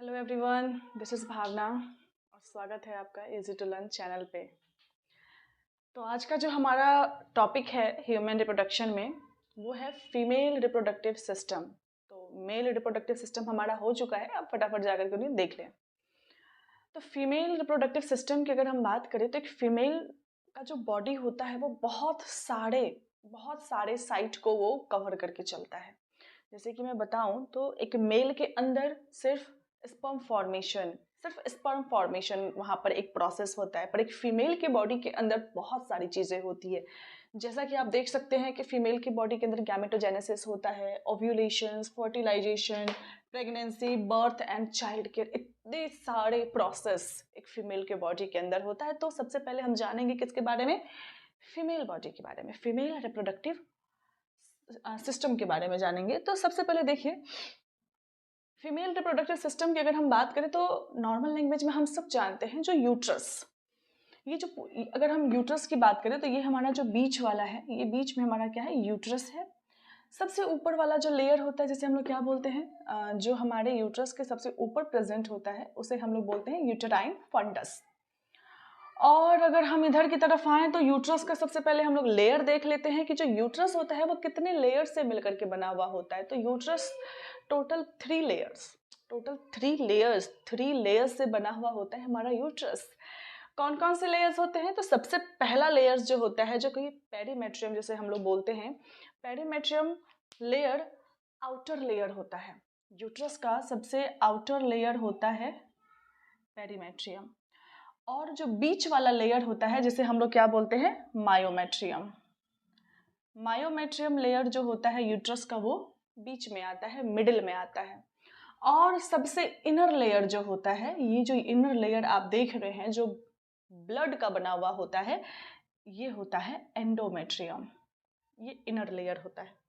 Hello everyone, this is भावना और स्वागत है आपका इजी टू लर्न चैनल पे। तो आज का जो हमारा टॉपिक है ह्यूमन रिप्रोडक्शन में वो है फीमेल रिप्रोडक्टिव सिस्टम। तो मेल रिप्रोडक्टिव सिस्टम हमारा हो चुका है, आप फटाफट जाकर के उन्हें देख लें। तो फीमेल रिप्रोडक्टिव सिस्टम की अगर हम बात करें तो एक फीमेल का जो बॉडी होता है वो बहुत सारे साइट को वो कवर करके चलता है। जैसे कि मैं बताऊं तो एक मेल के अंदर सिर्फ स्पर्म फॉर्मेशन वहाँ पर एक प्रोसेस होता है, पर एक फीमेल के बॉडी के अंदर बहुत सारी चीज़ें होती है। जैसा कि आप देख सकते हैं कि फीमेल की बॉडी के अंदर गैमेटोजेनेसिस होता है, ovulation, fertilisation, pregnancy, birth and child care, इतने सारे प्रोसेस एक फीमेल के बॉडी के अंदर होता है। तो सबसे पहले हम जानेंगे किसके बारे में, फीमेल बॉडी के बारे में, फीमेल रिप्रोडक्टिव सिस्टम के बारे में जानेंगे। तो सबसे पहले देखिए, फीमेल रिप्रोडक्टिव सिस्टम की अगर हम बात करें तो नॉर्मल लैंग्वेज में हम सब जानते हैं जो यूट्रस, ये जो अगर हम यूट्रस की बात करें तो ये हमारा जो बीच वाला है, ये बीच में हमारा क्या है, यूट्रस है। सबसे ऊपर वाला जो लेयर होता है जिसे हम लोग क्या बोलते हैं, जो हमारे यूट्रस के सबसे ऊपर प्रेजेंट होता है उसे हम लोग बोलते हैं यूटेराइन फंडस। और अगर हम इधर की तरफ आए तो यूट्रस का सबसे पहले हम लोग लेयर देख लेते हैं कि जो यूट्रस होता है वो कितने लेयर से मिलकर के बना हुआ होता है। तो यूट्रस टोटल थ्री लेयर्स से बना हुआ होता है हमारा यूट्रस। कौन कौन से लेयर्स होते हैं? तो सबसे पहला लेयर्स जो होता है, जो कि पेरीमेट्रियम जिसे हम लोग बोलते हैं, पेरीमेट्रियम लेयर आउटर लेयर होता है। यूट्रस का सबसे आउटर लेयर होता है पेरीमेट्रियम, और जो बीच वाला लेयर होता है जिसे हम लोग क्या बोलते हैं, मायोमेट्रियम। मायोमेट्रियम लेयर जो होता है यूट्रस का वो बीच में आता है, मिडिल में आता है। और सबसे इनर लेयर जो होता है, ये जो इनर लेयर आप देख रहे हैं जो ब्लड का बना हुआ होता है, ये होता है एंडोमेट्रियम, ये इनर लेयर होता है।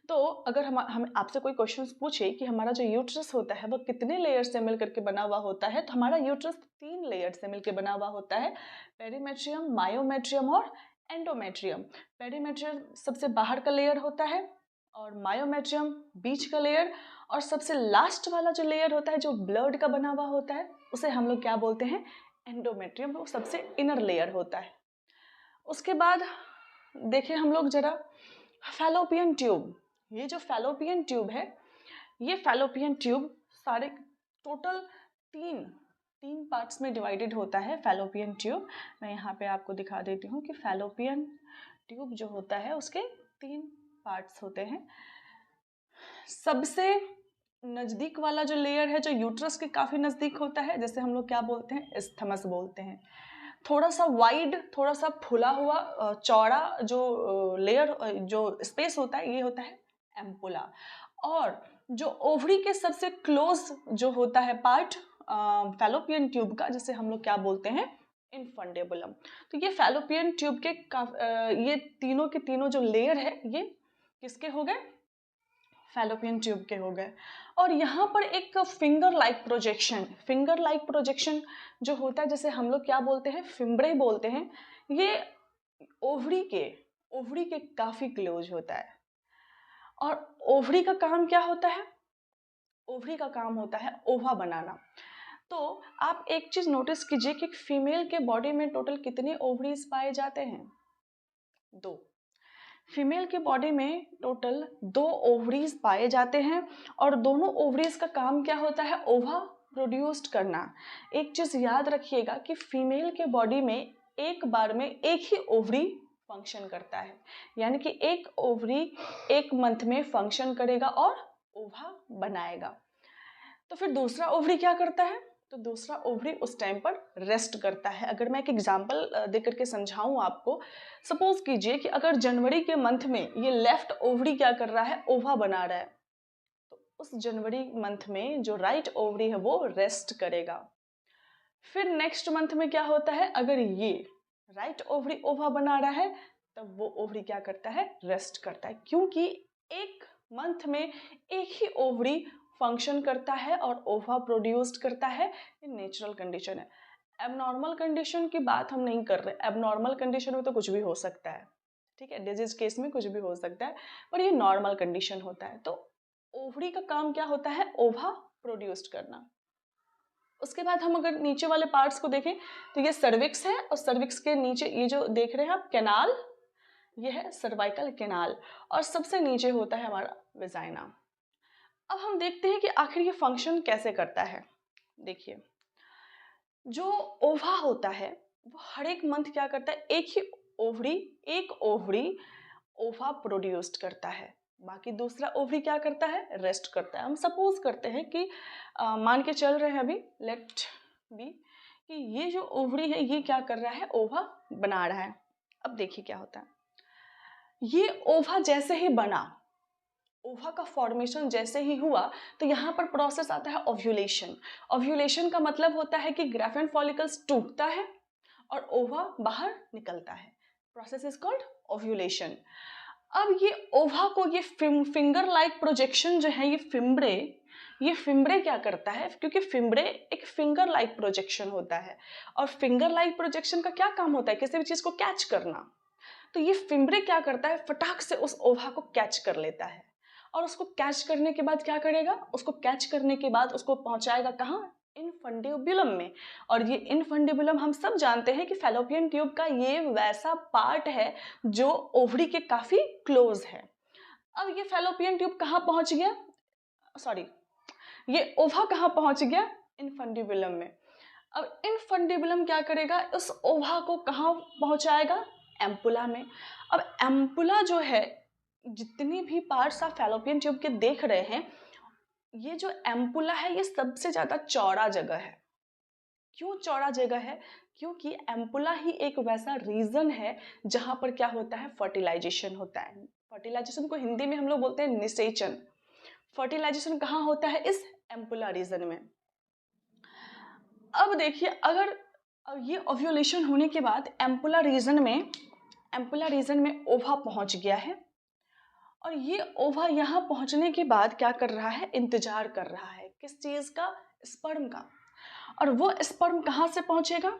तो अगर हम आपसे कोई क्वेश्चन पूछे कि हमारा जो यूट्रस होता है वो कितने लेयर से मिलकर के बना हुआ होता है, तो हमारा यूट्रस 3 लेयर से मिलकर बना हुआ होता है, पेरीमेट्रियम, मायोमेट्रियम और एंडोमेट्रियम। पेरीमेट्रियम सबसे बाहर का लेयर होता है और मायोमेट्रियम बीच का लेयर, और सबसे लास्ट वाला जो लेयर होता है जो ब्लड का बना हुआ होता है उसे हम लोग क्या बोलते हैं, एंडोमेट्रियम, वो सबसे इनर लेयर होता है। उसके बाद देखिए हम लोग जरा फैलोपियन ट्यूब, ये जो फैलोपियन ट्यूब है, ये फैलोपियन ट्यूब सारे टोटल तीन पार्ट्स में डिवाइडेड होता है फैलोपियन ट्यूब। मैं यहाँ पे आपको दिखा देती हूँ कि फैलोपियन ट्यूब जो होता है उसके 3 पार्ट्स होते हैं। सबसे नज़दीक वाला जो लेयर है जो यूट्रस के काफ़ी नज़दीक होता है, जैसे हम लोग क्या बोलते हैं, इस्थमस बोलते हैं। थोड़ा सा वाइड, थोड़ा सा फुला हुआ चौड़ा जो लेयर, जो स्पेस होता है, ये होता है एम्पुला। और जो ओवरी के सबसे क्लोज जो होता है पार्ट फैलोपियन ट्यूब का, जिसे हम लोग क्या बोलते हैं, इनफंडेबुलम। तो ये फैलोपियन ट्यूब के ये तीनों के तीनों जो लेयर है ये किसके हो गए, फैलोपियन ट्यूब के हो गए। और यहाँ पर एक फिंगर लाइक प्रोजेक्शन जो होता है, जैसे हम लोग क्या बोलते हैं, फिम्ब्रे बोलते हैं, ये ओवरी के काफ़ी क्लोज होता है। और ओवरी का काम क्या होता है, ओवरी का काम होता है ओवा बनाना। तो आप एक चीज़ नोटिस कीजिए कि फीमेल के बॉडी में टोटल कितने ओवरीज पाए जाते हैं, 2। फीमेल के बॉडी में टोटल 2 ओवरीज पाए जाते हैं, और दोनों ओवरीज का काम क्या होता है, ओवा प्रोड्यूस्ड करना। एक चीज़ याद रखिएगा कि फीमेल के बॉडी में एक बार में एक ही ओवरी फंक्शन करता है, यानी कि एक ओवरी एक मंथ में फंक्शन करेगा और ओवा बनाएगा। तो फिर दूसरा ओवरी क्या करता है, तो दूसरा ओवरी उस टाइम पर रेस्ट करता है। अगर मैं एक एग्जांपल देकर के समझाऊं आपको, सपोज कीजिए कि अगर जनवरी के मंथ में ये लेफ्ट ओवरी क्या कर रहा है, ओवा बना रहा है, तो उस जनवरी मंथ में जो राइट ओवरी है वो रेस्ट करेगा। फिर नेक्स्ट मंथ में क्या होता है, अगर ये राइट ओवरी ओवा बना रहा है तब वो ओवरी क्या करता है, रेस्ट करता है, क्योंकि एक मंथ में एक ही ओवरी फंक्शन करता है और ओवा प्रोड्यूस्ड करता है। ये नेचुरल कंडीशन है। एबनॉर्मल कंडीशन की बात हम नहीं कर रहे, एबनॉर्मल कंडीशन में तो कुछ भी हो सकता है, ठीक है, डिजीज केस में कुछ भी हो सकता है, पर ये नॉर्मल कंडीशन होता है। तो ओवरी का काम क्या होता है, ओवा प्रोड्यूस्ड करना। उसके बाद हम अगर नीचे वाले पार्ट्स को देखें तो ये सर्विक्स है, और सर्विक्स के नीचे ये जो देख रहे हैं आप कैनाल, ये है सर्वाइकल कैनाल, और सबसे नीचे होता है हमारा वेजाइना। अब हम देखते हैं कि आखिर ये फंक्शन कैसे करता है। देखिए, जो ओवा होता है वो हर एक मंथ क्या करता है, एक ओवरी ओवा प्रोड्यूस्ड करता है, बाकी दूसरा ओवरी क्या करता है, रेस्ट करता है। हम सपोज करते हैं कि मान के चल रहे हैं अभी, लेट बी, कि ये जो ओवरी है ये क्या कर रहा है, ओवा बना रहा है। अब देखिए क्या होता है, ये ओवा जैसे ही बना, ओवा का फॉर्मेशन जैसे ही हुआ, तो यहाँ पर प्रोसेस आता है ओव्यूलेशन। ओव्यूलेशन का मतलब होता है कि ग्राफेन फॉलिकल्स टूटता है और ओवा बाहर निकलता है। Process is called ovulation. अब ये ओवा को ये फिंगर लाइक प्रोजेक्शन जो है, ये फिम्ब्रे क्या करता है, क्योंकि फिम्ब्रे एक फिंगर लाइक प्रोजेक्शन होता है, और फिंगर लाइक प्रोजेक्शन का क्या काम होता है, किसी भी चीज को कैच करना। तो ये फिम्ब्रे क्या करता है, फटाक से उस ओवा को कैच कर लेता है, और उसको कैच करने के बाद क्या करेगा, उसको कैच करने के बाद उसको पहुंचाएगा कहाँ, इनफंडिबुलम में। और ये इनफंडिबुलम हम सब जानते हैं कि फैलोपियन ट्यूब का ये वैसा पार्ट है जो ओवरी के काफी क्लोज है। अब ये फैलोपियन ट्यूब कहाँ पहुंच गया, सॉरी, ये ओवा कहाँ पहुंच गया, इनफंडिबुलम में। अब इनफंडिबुलम क्या करेगा, उस ओवा को कहाँ पहुंचाएगा, एम्पुला में। अब एम्पुला जो है, जितनी भी पार्ट्स आप फैलोपियन ट्यूब के देख रहे हैं, ये जो एम्पुला है ये सबसे ज्यादा चौड़ा जगह है। क्यों चौड़ा जगह है, क्योंकि एम्पुला ही एक वैसा रीजन है जहां पर क्या होता है, फर्टिलाइजेशन होता है। फर्टिलाइजेशन को हिंदी में हम लोग बोलते हैं निषेचन। फर्टिलाइजेशन कहाँ होता है, इस एम्पुला रीजन में। अब देखिए, अगर ये ओव्यूलेशन होने के बाद एम्पुला रीजन में ओवा पहुंच गया है, और ये ओवा यहाँ पहुंचने के बाद क्या कर रहा है, इंतजार कर रहा है किस चीज का, स्पर्म का। और वो स्पर्म कहाँ से पहुंचेगा,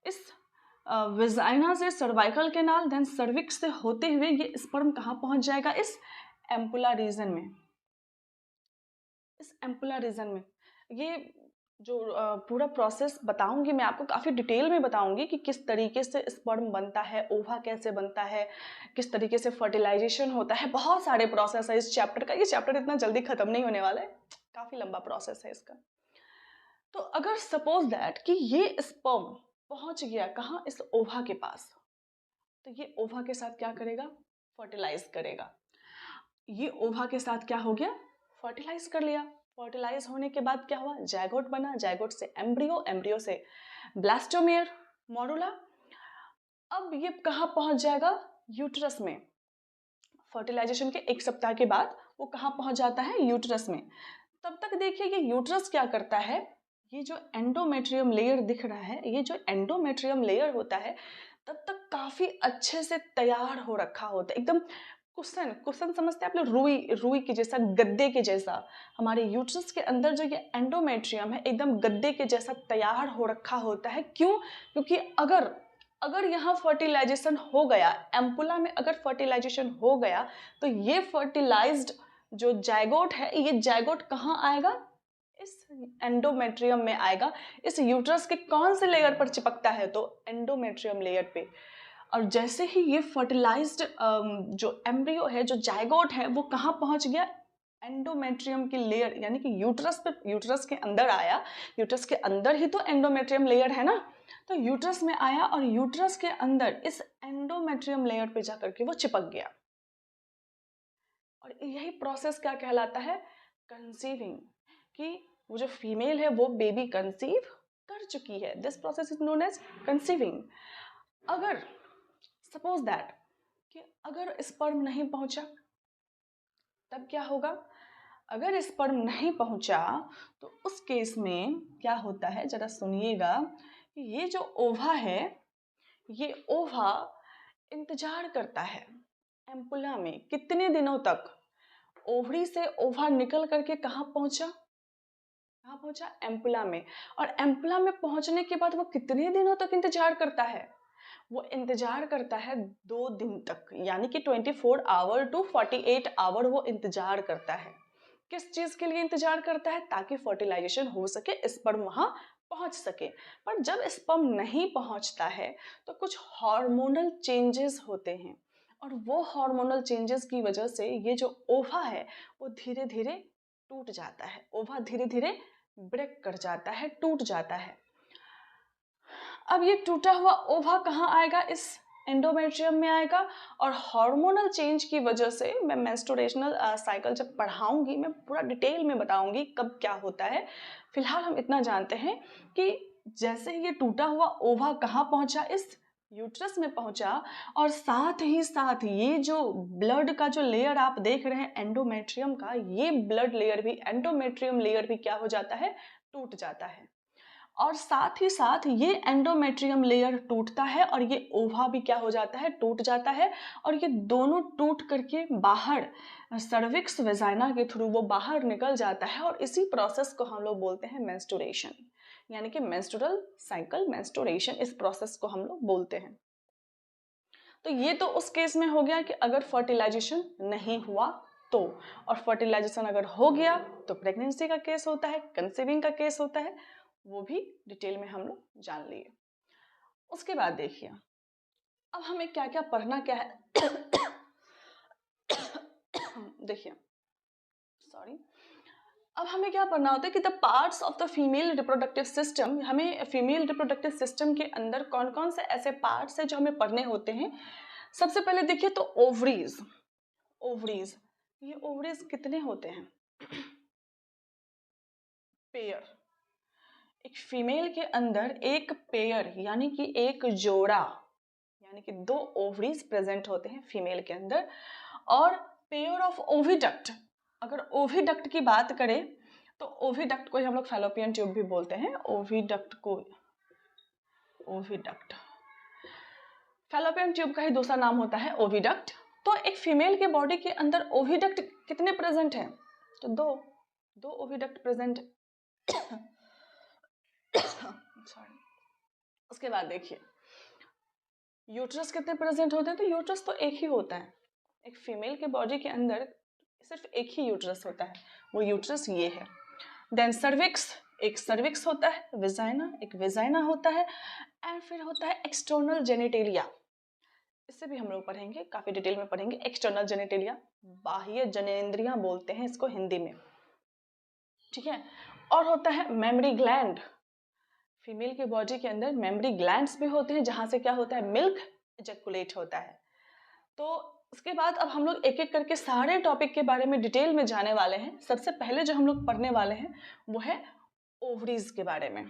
इस वेजाइना से सर्वाइकल कैनाल, देन सर्विक्स से होते हुए ये स्पर्म कहाँ पहुंच जाएगा, इस एम्पुला रीजन में। इस एम्पुला रीजन में ये जो पूरा प्रोसेस बताऊंगी मैं आपको, काफ़ी डिटेल में बताऊंगी कि किस तरीके से स्पर्म बनता है, ओवा कैसे बनता है, किस तरीके से फर्टिलाइजेशन होता है। बहुत सारे प्रोसेस है इस चैप्टर का, ये चैप्टर इतना जल्दी खत्म नहीं होने वाला है, काफ़ी लंबा प्रोसेस है इसका। तो अगर सपोज दैट कि ये स्पर्म पहुंच गया कहाँ, इस ओवा के पास, तो ये ओवा के साथ क्या करेगा, फर्टिलाइज करेगा। ये ओवा के साथ क्या हो गया, फर्टिलाइज कर लिया। फर्टिलाइज होने के बाद क्या हुआ, जायगोट बना, जायगोट से एम्ब्रियो, एम्ब्रियो से ब्लास्टोमेयर, मोरुला। अब ये कहाँ पहुंच जाएगा, यूट्रस में। फर्टिलाइजेशन के 1 सप्ताह के बाद वो कहाँ पहुंच जाता है, यूट्रस में। तब तक देखिए ये यूट्रस क्या करता है, ये जो एंडोमेट्रियम लेयर दिख रहा है, ये जो एंडोमेट्रियम लेयर होता है तब तक काफी अच्छे से तैयार हो रखा होता है, एकदम कुशन समझते हैं आप लोग, रुई के जैसा, गद्दे के जैसा। हमारे यूट्रस के अंदर जो ये एंडोमेट्रियम है एकदम गद्दे के जैसा तैयार हो रखा होता है। क्यों, क्योंकि अगर यहाँ फर्टिलाइजेशन हो गया, एम्पुला में अगर फर्टिलाइजेशन हो गया, तो ये फर्टिलाइज्ड जो जायगोट है, ये जायगोट कहाँ आएगा, इस एंडोमेट्रियम में आएगा। इस यूट्रस के कौन से लेयर पर चिपकता है, तो एंडोमेट्रियम लेयर पे। और जैसे ही ये फर्टिलाइज्ड जो एम्ब्रियो है, जो जायगोट है, वो कहाँ पहुंच गया, एंडोमेट्रियम की लेयर, यानी कि यूट्रस पे, यूट्रस के अंदर आया। यूट्रस के अंदर ही तो एंडोमेट्रियम लेयर है ना, तो यूट्रस में आया और यूट्रस के अंदर इस एंडोमेट्रियम लेयर पे जाकर के वो चिपक गया। और यही प्रोसेस क्या कहलाता है, कंसीविंग, कि वो जो फीमेल है वो बेबी कंसीव कर चुकी है। This process is known as conceiving. अगर सपोज दैट कि अगर स्पर्म नहीं पहुंचा, तब क्या होगा, अगर स्पर्म नहीं पहुंचा तो उस केस में क्या होता है, जरा सुनिएगा कि ये जो ओवा है, ये ओवा इंतजार करता है एम्पुला में कितने दिनों तक। ओवरी से ओवा निकल करके कहाँ पहुंचा, एम्पुला में। और एम्पुला में पहुंचने के बाद वो कितने दिनों तक इंतजार करता है, वो इंतजार करता है 2 दिन तक, यानी कि 24 आवर टू 48 आवर वो इंतजार करता है। किस चीज़ के लिए इंतजार करता है? ताकि फर्टिलाइजेशन हो सके, स्पर्म वहाँ पहुँच सके। पर जब स्पर्म नहीं पहुँचता है तो कुछ हार्मोनल चेंजेस होते हैं, और वो हार्मोनल चेंजेस की वजह से ये जो ओवा है वो धीरे धीरे टूट जाता है, ओवा धीरे धीरे ब्रेक कर जाता है, टूट जाता है। अब ये टूटा हुआ ओवा कहाँ आएगा? इस एंडोमेट्रियम में आएगा, और हार्मोनल चेंज की वजह से मैं मेंस्ट्रुएशनल साइकिल जब पढ़ाऊंगी मैं पूरा डिटेल में बताऊंगी कब क्या होता है। फिलहाल हम इतना जानते हैं कि जैसे ही ये टूटा हुआ ओवा कहाँ पहुंचा? इस यूट्रस में पहुंचा, और साथ ही साथ ये जो ब्लड का जो लेयर आप देख रहे हैं एंडोमेट्रियम का, ये ब्लड लेयर भी, एंडोमेट्रियम लेयर भी क्या हो जाता है? टूट जाता है। और साथ ही साथ ये एंडोमेट्रियम लेयर टूटता है और ये ओवा भी क्या हो जाता है? टूट जाता है। और ये दोनों टूट करके बाहर सर्विक्स वेजाइना के थ्रू वो बाहर निकल जाता है, और इसी प्रोसेस को हम लोग बोलते हैं मेंस्ट्रुएशन, यानी कि मेंस्ट्रुअल साइकिल, मेंस्ट्रुएशन, इस प्रोसेस को हम लोग बोलते हैं। तो ये तो उस केस में हो गया कि अगर फर्टिलाइजेशन नहीं हुआ तो, और फर्टिलाइजेशन अगर हो गया तो प्रेगनेंसी का केस होता है, कंसीविंग का केस होता है, वो भी डिटेल में हम लोग जान लिए। उसके बाद देखिए अब हमें क्या क्या पढ़ना क्या है। देखिए सॉरी, अब हमें क्या पढ़ना होता है कि the parts of the female reproductive system, हमें फीमेल रिप्रोडक्टिव सिस्टम के अंदर कौन कौन से ऐसे पार्ट्स हैं जो हमें पढ़ने होते हैं। सबसे पहले देखिए तो ओवरीज, ओवरीज, ये ओवरीज कितने होते हैं? पेयर, एक फीमेल के अंदर एक पेयर यानी कि एक जोड़ा, यानी कि 2 ओवरीज प्रेजेंट होते हैं फीमेल के अंदर। और पेयर ऑफ ओविडक्ट, अगर ओविडक्ट की बात करें तो ओविडक्ट को ही हम लोग फैलोपियन ट्यूब भी बोलते हैं, ओविडक्ट को, ओविडक्ट फैलोपियन ट्यूब का ही दूसरा नाम होता है ओविडक्ट। तो एक फीमेल के बॉडी के अंदर ओविडक्ट कितने प्रेजेंट हैं? तो 2 ओविडक्ट प्रेजेंट। सॉरी। उसके बाद देखिए यूट्रस कितने प्रेजेंट होते हैं? तो यूट्रस तो एक ही होता है, एक फीमेल के बॉडी के अंदर सिर्फ एक ही यूट्रस होता है, वो यूट्रस ये है। देन सर्विक्स, एक सर्विक्स होता है, वेजाइना, एक वेजाइना होता है, एंड फिर होता है एक्सटर्नल जेनिटेलिया। इससे भी हम लोग पढ़ेंगे, काफी डिटेल में पढ़ेंगे। एक्सटर्नल जेनिटेलिया, बाह्य जनेंद्रियां बोलते हैं इसको हिंदी में, ठीक है। और होता है मेमरी ग्लैंड, फीमेल के बॉडी के अंदर मेमरी ग्लैंड्स भी होते हैं जहां से क्या होता है? मिल्क इजैकुलेट होता है। तो उसके बाद अब हम लोग एक एक करके सारे टॉपिक के बारे में डिटेल में जाने वाले हैं। सबसे पहले जो हम लोग पढ़ने वाले हैं वो है ओवरीज के बारे में।